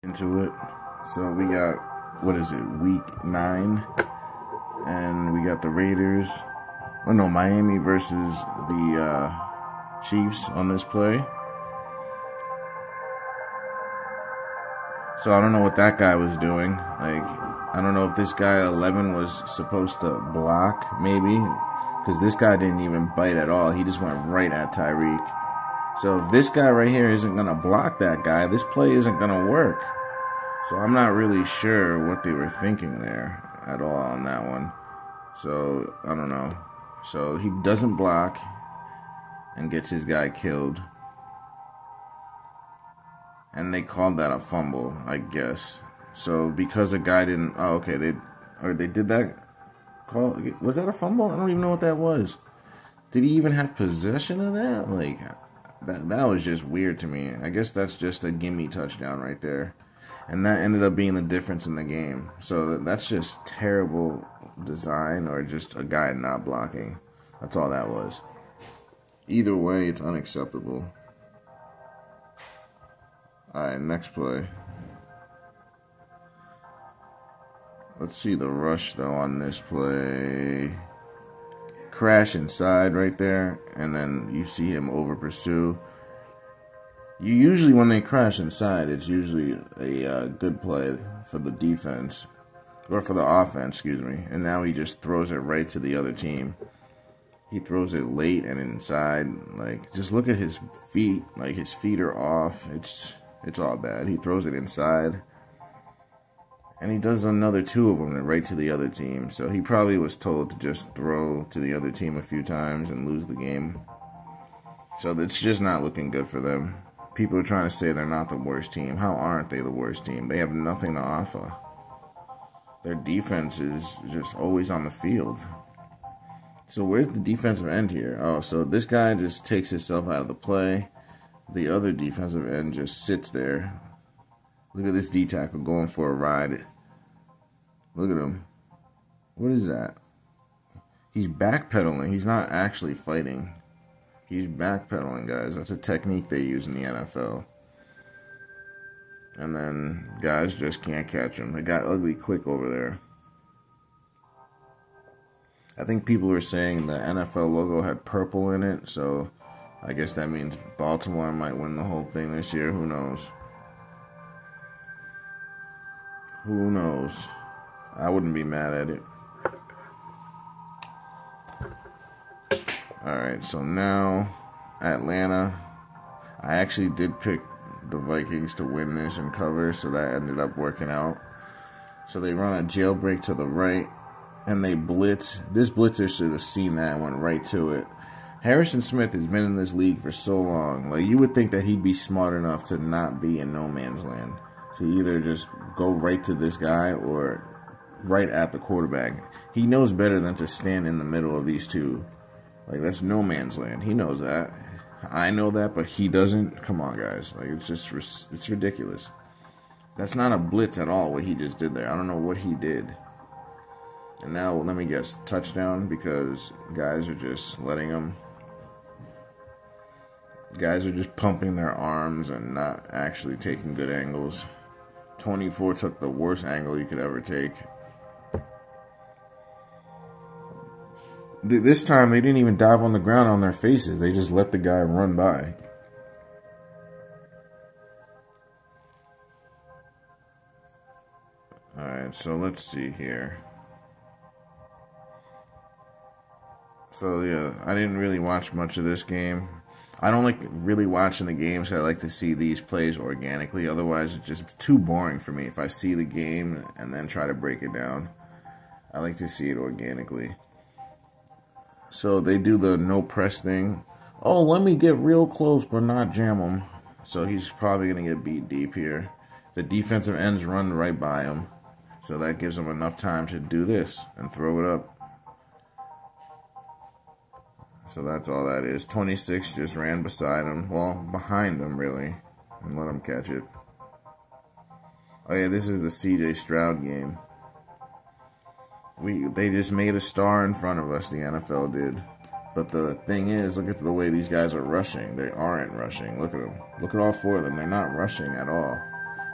Into it. So we got, what is it, week 9, and we got the Raiders, oh no, Miami versus the Chiefs on this play. So I don't know what that guy was doing. Like, I don't know if this guy 11 was supposed to block, maybe, because this guy didn't even bite at all. He just went right at Tyreek. So if this guy right here isn't going to block that guy, this play isn't going to work. So I'm not really sure what they were thinking there at all on that one. So I don't know. So he doesn't block and gets his guy killed. And they called that a fumble, I guess. So because a guy didn't, oh okay, they did that call. Was that a fumble? I don't even know what that was. Did he even have possession of that? Like that was just weird to me. I guess that's just a gimme touchdown right there. And that ended up being the difference in the game. So that's just terrible design or just a guy not blocking. That's all that was. Either way, it's unacceptable. Alright, next play. Let's see the rush, though, on this play. Crash inside right there, and then you see him over pursue. You usually, when they crash inside, it's usually a good play for the defense, or for the offense, excuse me. And now he just throws it right to the other team. He throws it late and inside. Like, just look at his feet. Like, his feet are off. It's all bad. He throws it inside. And he does another 2 of them right to the other team. So he probably was told to just throw to the other team a few times and lose the game. So it's just not looking good for them. People are trying to say they're not the worst team. How aren't they the worst team? They have nothing to offer. Their defense is just always on the field. So where's the defensive end here? Oh, so this guy just takes himself out of the play. The other defensive end just sits there. Look at this D-tackle going for a ride. Look at him. What is that? He's backpedaling. He's not actually fighting. He's backpedaling, guys. That's a technique they use in the NFL. And then guys just can't catch him. It got ugly quick over there. I think people were saying the NFL logo had purple in it, so I guess that means Baltimore might win the whole thing this year. Who knows? Who knows? I wouldn't be mad at it. Alright, so now Atlanta. I actually did pick the Vikings to win this and cover, so that ended up working out. So they run a jailbreak to the right, and they blitz. This blitzer should have seen that and went right to it. Harrison Smith has been in this league for so long. Like, you would think that he'd be smart enough to not be in no man's land. To either just go right to this guy or right at the quarterback. He knows better than to stand in the middle of these two. Like, that's no man's land. He knows that. I know that, but he doesn't. Come on, guys. Like, it's ridiculous. That's not a blitz at all, what he just did there. I don't know what he did. And now, let me guess, touchdown, because guys are just letting him. Guys are just pumping their arms and not actually taking good angles. 24 took the worst angle you could ever take. This time, they didn't even dive on the ground on their faces. They just let the guy run by. Alright, so let's see here. So, yeah, I didn't really watch much of this game. I don't like really watching the games. I like to see these plays organically. Otherwise, it's just too boring for me if I see the game and then try to break it down. I like to see it organically. So they do the no press thing. Oh, let me get real close but not jam him. So he's probably going to get beat deep here. The defensive ends run right by him. So that gives him enough time to do this and throw it up. So that's all that is. 26 just ran beside him. Well, behind him, really. And let him catch it. Oh, yeah, this is the C.J. Stroud game. They just made a star in front of us, the NFL did. But the thing is, look at the way these guys are rushing. They aren't rushing. Look at them. Look at all 4 of them. They're not rushing at all.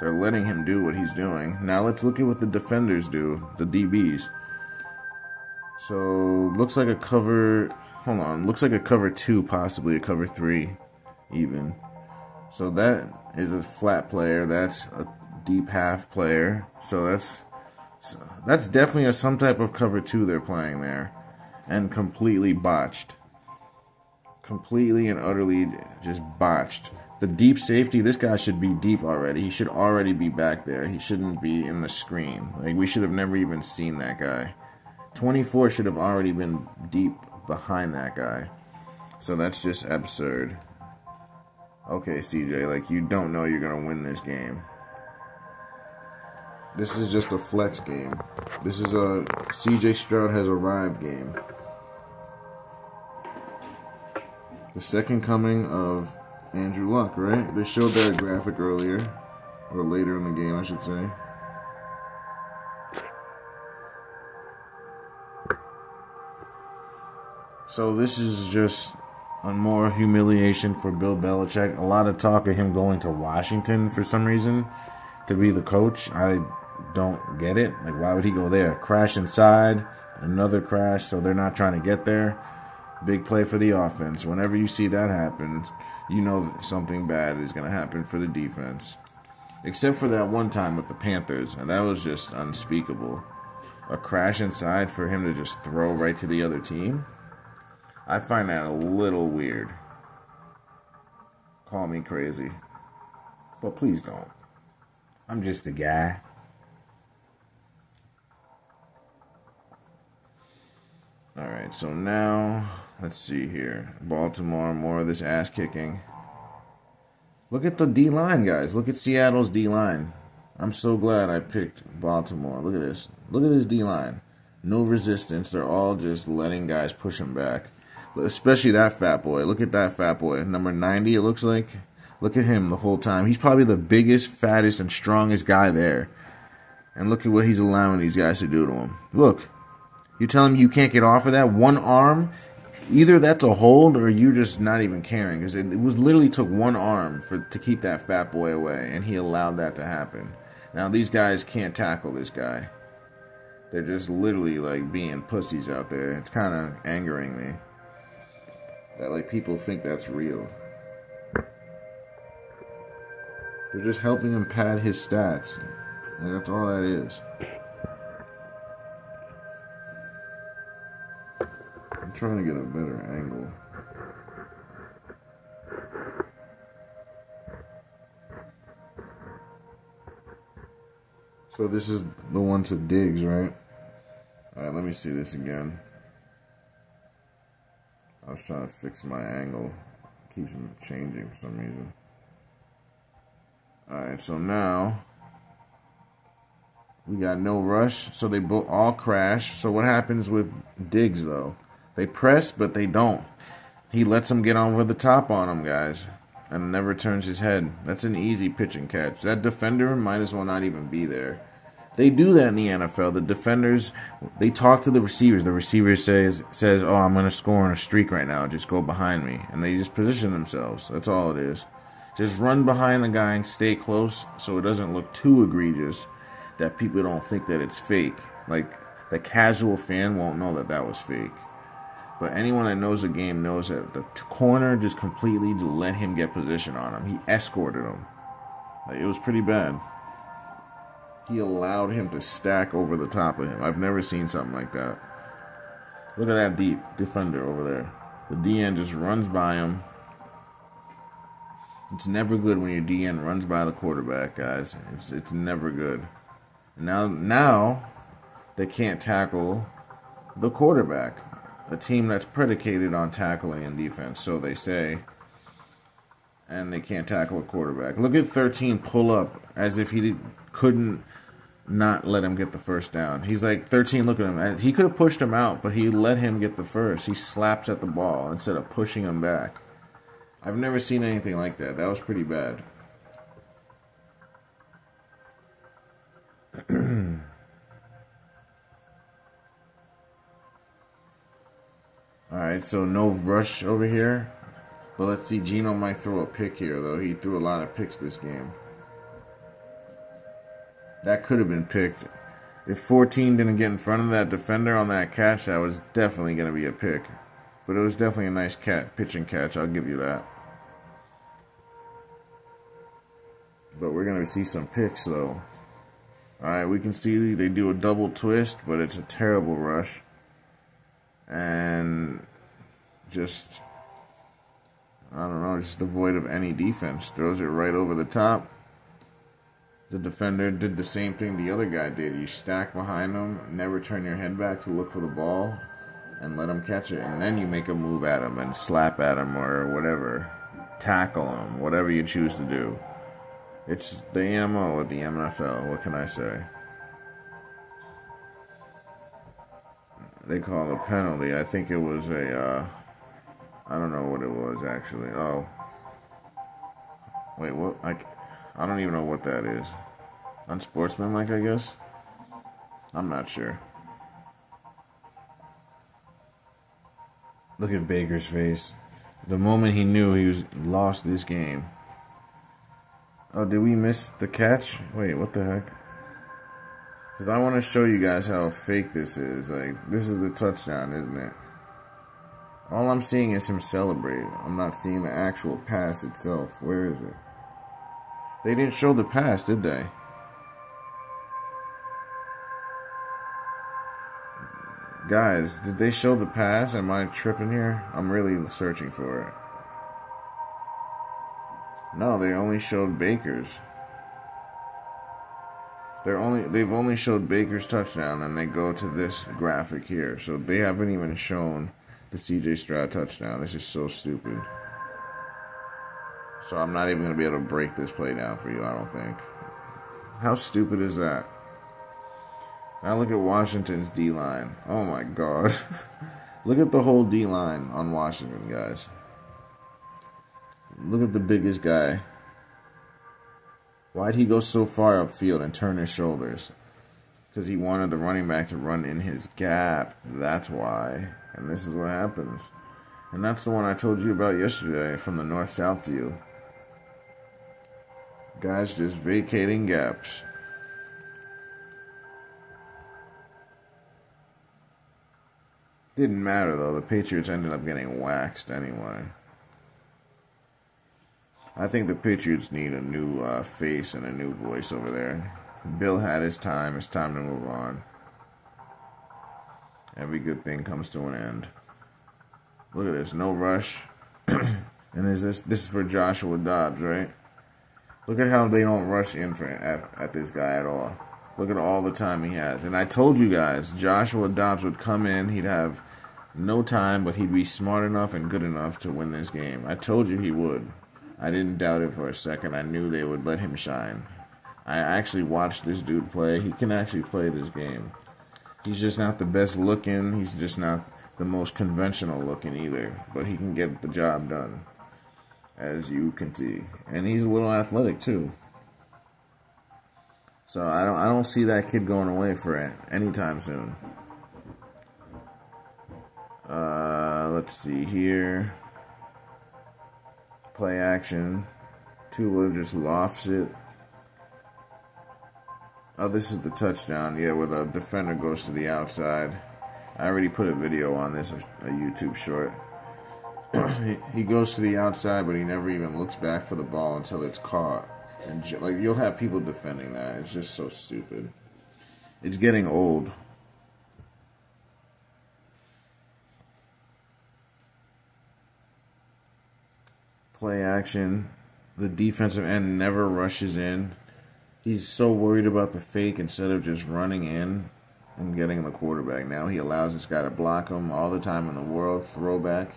They're letting him do what he's doing. Now let's look at what the defenders do, the DBs. So, looks like a cover... Hold on. Looks like a cover 2, possibly a cover 3, even. So that is a flat player. That's a deep half player. So that's definitely some type of cover 2 they're playing there. And completely botched. Completely and utterly just botched. The deep safety, this guy should be deep already. He should already be back there. He shouldn't be in the screen. Like, we should have never even seen that guy. 24 should have already been deep behind that guy. So that's just absurd. Okay, CJ, like, you don't know you're going to win this game. This is just a flex game. This is a CJ Stroud has arrived game. The second coming of Andrew Luck, right? They showed that graphic earlier. Or later in the game, I should say. So this is just a more humiliation for Bill Belichick. A lot of talk of him going to Washington for some reason to be the coach. I don't get it. Like, why would he go there? Crash inside, another crash, so they're not trying to get there. Big play for the offense. Whenever you see that happen, you know that something bad is going to happen for the defense. Except for that one time with the Panthers, and that was just unspeakable. A crash inside for him to just throw right to the other team? I find that a little weird. Call me crazy. But please don't. I'm just a guy. Alright, so now, let's see here. Baltimore, more of this ass kicking. Look at the D-line, guys. Look at Seattle's D-line. I'm so glad I picked Baltimore. Look at this. Look at this D-line. No resistance. They're all just letting guys push them back. Especially that fat boy. Look at that fat boy. Number 90, it looks like. Look at him the whole time. He's probably the biggest, fattest, and strongest guy there. And look at what he's allowing these guys to do to him. Look. You tell him you can't get off of that one arm. Either that's a hold or you're just not even caring. Because it was literally took one arm to keep that fat boy away. And he allowed that to happen. Now these guys can't tackle this guy. They're just literally like being pussies out there. It's kind of angering me. That like people think that's real. They're just helping him pad his stats. And that's all that is. I'm trying to get a better angle. So this is the one to Diggs, right? Alright, let me see this again. I was trying to fix my angle. It keeps changing for some reason. Alright, so now we got no rush. So they both all crash. So what happens with Diggs, though? They press, but they don't. He lets them get over the top on him, guys. And never turns his head. That's an easy pitch and catch. That defender might as well not even be there. They do that in the NFL. The defenders, they talk to the receivers. The receiver says, "Oh, I'm going to score on a streak right now. Just go behind me." And they just position themselves. That's all it is. Just run behind the guy and stay close so it doesn't look too egregious that people don't think that it's fake. Like, the casual fan won't know that that was fake. But anyone that knows the game knows that the corner just completely let him get position on him. He escorted him. Like, it was pretty bad. He allowed him to stack over the top of him. I've never seen something like that. Look at that deep defender over there. The DN just runs by him. It's never good when your DN runs by the quarterback, guys. It's never good. Now they can't tackle the quarterback. A team that's predicated on tackling and defense, so they say. And they can't tackle a quarterback. Look at 13 pull up as if he couldn't not let him get the first down. He's like, 13, look at him. He could have pushed him out, but he let him get the first. He slaps at the ball instead of pushing him back. I've never seen anything like that. That was pretty bad. Alright, so no rush over here. But let's see, Geno might throw a pick here, though. He threw a lot of picks this game. That could have been picked. If 14 didn't get in front of that defender on that catch, that was definitely going to be a pick. But it was definitely a nice pitching catch, I'll give you that. But we're going to see some picks, though. Alright, we can see they do a double twist, but it's a terrible rush. And just, I don't know, just devoid of any defense. Throws it right over the top. The defender did the same thing the other guy did. You stack behind him, never turn your head back to look for the ball, and let him catch it. And then you make a move at him and slap at him or whatever. Tackle him, whatever you choose to do. It's the MO at the NFL, what can I say? They call it a penalty. I think it was a, I don't know what it was actually. Oh. Wait, what? I don't even know what that is. Unsportsmanlike, I guess? I'm not sure. Look at Baker's face. The moment he knew he was lost this game. Oh, did we miss the catch? Wait, what the heck? Because I want to show you guys how fake this is. Like, this is the touchdown, isn't it? All I'm seeing is him celebrate. I'm not seeing the actual pass itself. Where is it? They didn't show the pass, did they? Guys, did they show the pass? Am I tripping here? I'm really searching for it. No, they only showed Baker's. They've only showed Baker's touchdown, and they go to this graphic here. So they haven't even shown the CJ Stroud touchdown. This is so stupid. So I'm not even going to be able to break this play down for you, I don't think. How stupid is that? Now look at Washington's D-line. Oh my god. Look at the whole D-line on Washington, guys. Look at the biggest guy. Why'd he go so far upfield and turn his shoulders? Because he wanted the running back to run in his gap. That's why. And this is what happens. And that's the one I told you about yesterday from the north-south view. Guys just vacating gaps. Didn't matter, though. The Patriots ended up getting waxed anyway. I think the Patriots need a new face and a new voice over there. Bill had his time. It's time to move on. Every good thing comes to an end. Look at this. No rush. And is this is for Joshua Dobbs, right? Look at how they don't rush in at this guy at all. Look at all the time he has. And I told you guys, Joshua Dobbs would come in. He'd have no time, but he'd be smart enough and good enough to win this game. I told you he would. I didn't doubt it for a second. I knew they would let him shine. I actually watched this dude play. He can actually play this game. He's just not the best looking. He's just not the most conventional looking either. But he can get the job done, as you can see. And he's a little athletic too. So I don't see that kid going away for anytime soon. Let's see here. Play action. Tua just lofts it. Oh, this is the touchdown. Yeah, where the defender goes to the outside. I already put a video on this, a YouTube short. He goes to the outside, but he never even looks back for the ball until it's caught. And like, you'll have people defending that. It's just so stupid. It's getting old. Play action. The defensive end never rushes in. He's so worried about the fake instead of just running in and getting the quarterback. Now he allows this guy to block him all the time in the world. Throwback.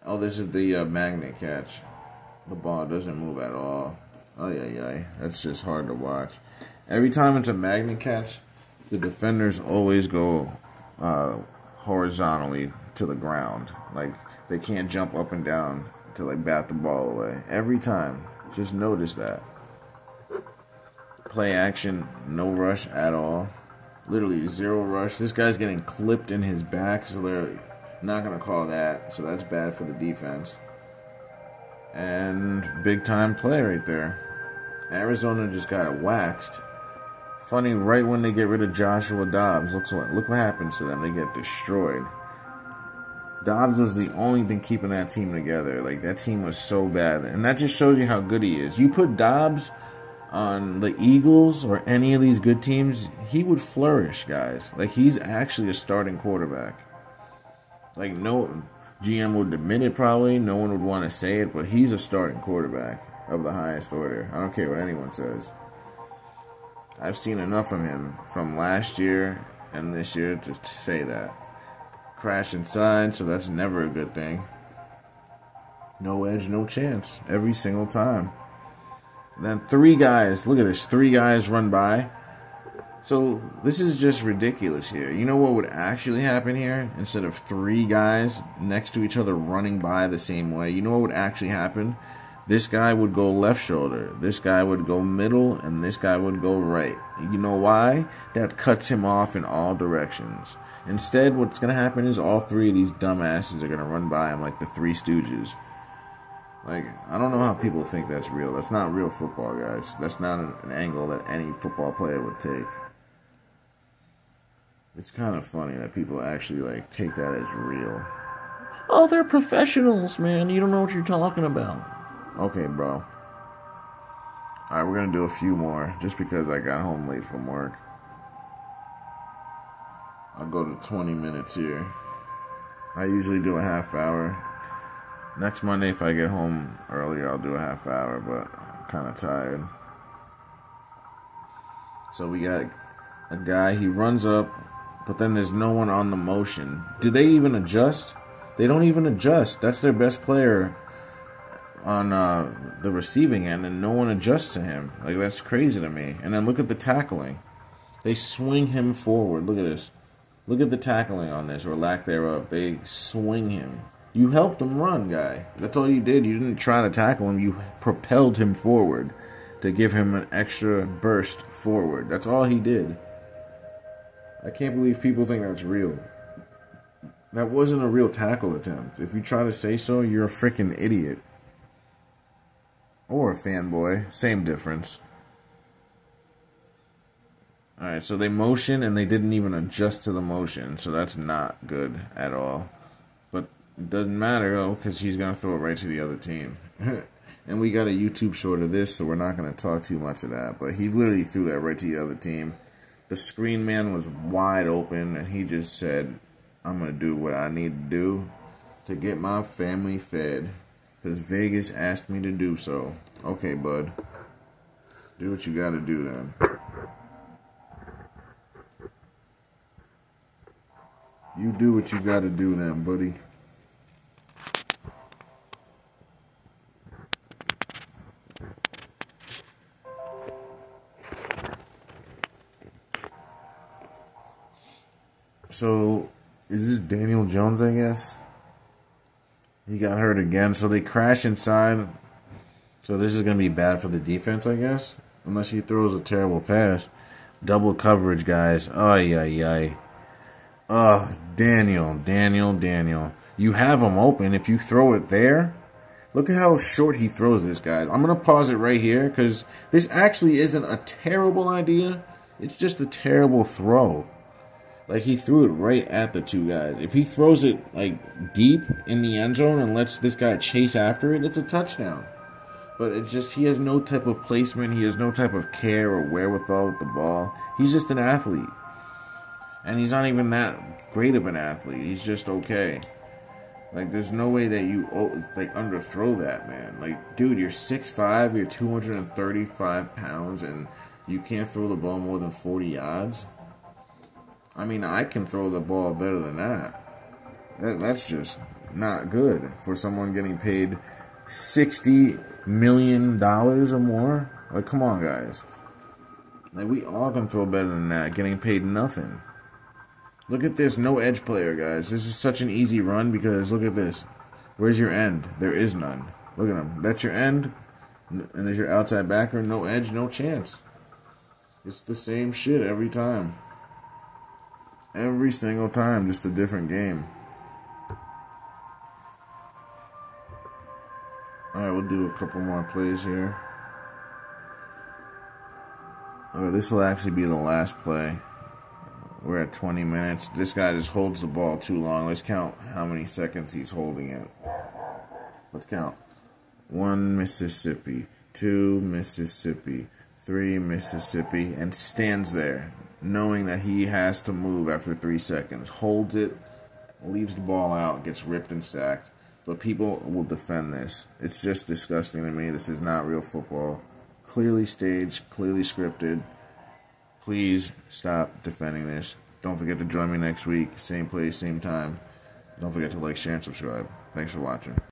Oh, this is the magnet catch. The ball doesn't move at all. Oh, yeah. That's just hard to watch. Every time it's a magnet catch, the defenders always go horizontally to the ground. Like, they can't jump up and down to, like, bat the ball away. Every time. Just notice that. Play action, no rush at all. Literally zero rush. This guy's getting clipped in his back, so they're not going to call that. So that's bad for the defense. And big time play right there. Arizona just got waxed. Funny, right when they get rid of Joshua Dobbs, look what happens to them. They get destroyed. Dobbs was the only thing keeping that team together. Like, that team was so bad. And that just shows you how good he is. You put Dobbs on the Eagles or any of these good teams, he would flourish, guys. Like, he's actually a starting quarterback. Like, no GM would admit it probably. No one would want to say it, but he's a starting quarterback of the highest order. I don't care what anyone says. I've seen enough from him from last year and this year to say that. Crash inside, so that's never a good thing. No edge, no chance. Every single time. And then 3 guys. Look at this. 3 guys run by. So this is just ridiculous here. You know what would actually happen here? Instead of 3 guys next to each other running by the same way, you know what would actually happen? This guy would go left shoulder, this guy would go middle, and this guy would go right. You know why? That cuts him off in all directions. Instead, what's going to happen is all 3 of these dumbasses are going to run by him like the 3 Stooges. Like, I don't know how people think that's real. That's not real football, guys. That's not an angle that any football player would take. It's kind of funny that people actually, like, take that as real. Oh, they're professionals, man. You don't know what you're talking about. Okay, bro. Alright, we're going to do a few more, just because I got home late from work. I'll go to 20 minutes here. I usually do a half hour. Next Monday, if I get home earlier, I'll do a half hour, but I'm kind of tired. So we got a guy, he runs up, but then there's no one on the motion. Do they even adjust? They don't even adjust. That's their best player on the receiving end, and no one adjusts to him. Like, that's crazy to me. And then look at the tackling. They swing him forward. Look at this. Look at the tackling on this, or lack thereof. They swing him. You helped him run, guy. That's all you did. You didn't try to tackle him. You propelled him forward to give him an extra burst forward. That's all he did. I can't believe people think that's real. That wasn't a real tackle attempt. If you try to say so, you're a freaking idiot. Or a fanboy. Same difference. Alright, so they motion and they didn't even adjust to the motion. So that's not good at all. But it doesn't matter, though, because he's going to throw it right to the other team. And we got a YouTube short of this, so we're not going to talk too much of that. But he literally threw that right to the other team. The screen man was wide open, and he just said, I'm going to do what I need to do to get my family fed. Because Vegas asked me to do so. Okay, bud. Do what you got to do then. You do what you got to do then, buddy. So, is this Daniel Jones, I guess? He got hurt again, so they crash inside. So this is going to be bad for the defense, I guess. Unless he throws a terrible pass. Double coverage, guys. Ay, ay, ay. Daniel. You have him open. If you throw it there, look at how short he throws this, guys. I'm going to pause it right here, because this actually isn't a terrible idea. It's just a terrible throw. Like, he threw it right at the 2 guys. If he throws it, like, deep in the end zone and lets this guy chase after it, it's a touchdown. But it's just, he has no type of placement. He has no type of care or wherewithal with the ball. He's just an athlete. And he's not even that great of an athlete. He's just okay. Like, there's no way that you, like, underthrow that, man. Like, dude, you're 6'5", you're 235 pounds, and you can't throw the ball more than 40 yards? I mean, I can throw the ball better than that. That's just not good for someone getting paid $60 million or more. Like, come on, guys. Like, we all can throw better than that, getting paid nothing. Look at this, no edge player, guys. This is such an easy run because look at this. Where's your end? There is none. Look at him. That's your end, and there's your outside backer. No edge, no chance. It's the same shit every time. Every single time, just a different game. Alright, we'll do a couple more plays here. Oh, this will actually be the last play. We're at 20 minutes. This guy just holds the ball too long. Let's count how many seconds he's holding it. Let's count. 1 Mississippi, 2 Mississippi, 3 Mississippi, and stands there, knowing that he has to move after 3 seconds. Holds it, leaves the ball out, gets ripped and sacked. But people will defend this. It's just disgusting to me. This is not real football. Clearly staged, clearly scripted. Please stop defending this. Don't forget to join me next week. Same place, same time. Don't forget to like, share, and subscribe. Thanks for watching.